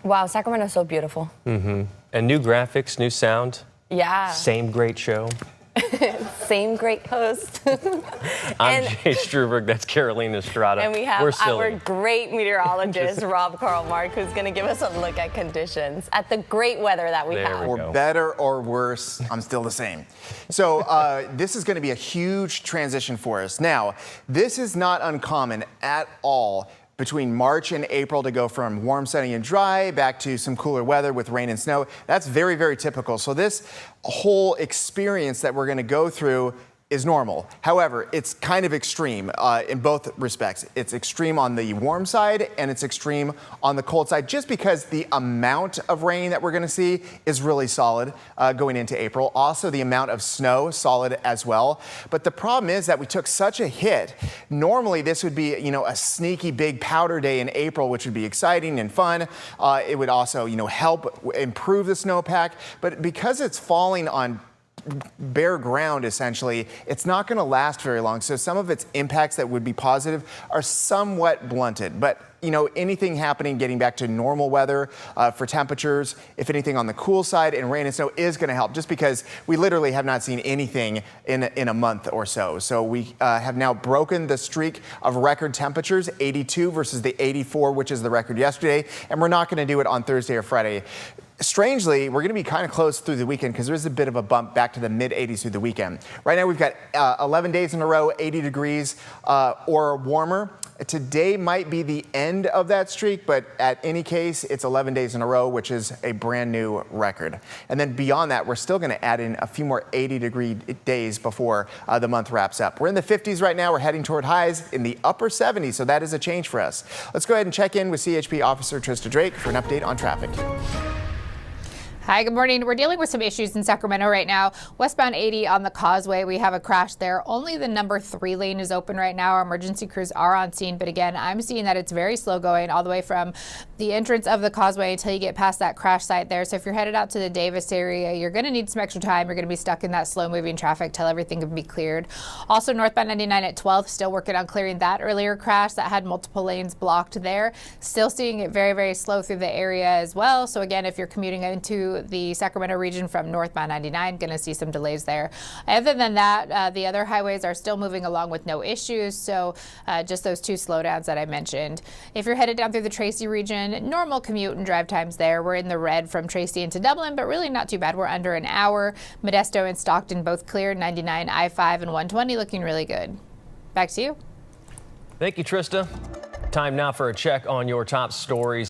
Wow, Sacramento's so beautiful. And new graphics, new sound. Yeah. Same great show. Same great host. I'm Jay Struberg, that's Carolina Estrada. And we have We're our great meteorologist, Rob Carl Mark, who's going to give us a look at conditions, at the great weather that we have. Or better or worse, I'm still the same. So this is going to be a huge transition for us. Now, this is not uncommon at all between March and April to go from warm, sunny, and dry back to some cooler weather with rain and snow. That's very, very typical. So this whole experience that we're going to go through is normal. However, it's kind of extreme in both respects. It's extreme on the warm side and it's extreme on the cold side, just because the amount of rain that we're going to see is really solid going into April. Also, the amount of snow solid as well. But the problem is that we took such a hit. Normally, this would be, a sneaky big powder day in April, which would be exciting and fun. It would also, help improve the snowpack. But because it's falling on bare ground, essentially, it's not going to last very long. So some of its impacts that would be positive are somewhat blunted. But anything happening, getting back to normal weather for temperatures, if anything on the cool side, and rain and snow is going to help, just because we literally have not seen anything in a month or so. So we have now broken the streak of record temperatures, 82 versus the 84, which is the record yesterday. And we're not going to do it on Thursday or Friday. Strangely, we're going to be kind of close through the weekend because there's a bit of a bump back to the mid-80s through the weekend. Right now, we've got 11 days in a row, 80 degrees or warmer. Today might be the end of that streak, but at any case, it's 11 days in a row, which is a brand new record. And then beyond that, we're still going to add in a few more 80-degree days before the month wraps up. We're in the 50s right now. We're heading toward highs in the upper 70s, so that is a change for us. Let's go ahead and check in with CHP Officer Trista Drake for an update on traffic. Hi, good morning. We're dealing with some issues in Sacramento right now. Westbound 80 on the causeway, we have a crash there. Only the number 3 lane is open right now. Our emergency crews are on scene, but again, I'm seeing that it's very slow going all the way from the entrance of the causeway until you get past that crash site there. So if you're headed out to the Davis area, you're going to need some extra time. You're going to be stuck in that slow moving traffic till everything can be cleared. Also, northbound 99 at 12th, still working on clearing that earlier crash that had multiple lanes blocked there. Still seeing it very, very slow through the area as well. So again, if you're commuting into the Sacramento region from northbound 99, going to see some delays there. Other than that, the other highways are still moving along with no issues. So just those 2 slowdowns that I mentioned. If you're headed down through the Tracy region, normal commute and drive times there. We're in the red from Tracy into Dublin, but really not too bad. We're under an hour. Modesto and Stockton both clear. 99, I-5, and 120 looking really good. Back to you. Thank you, Trista. Time now for a check on your top stories.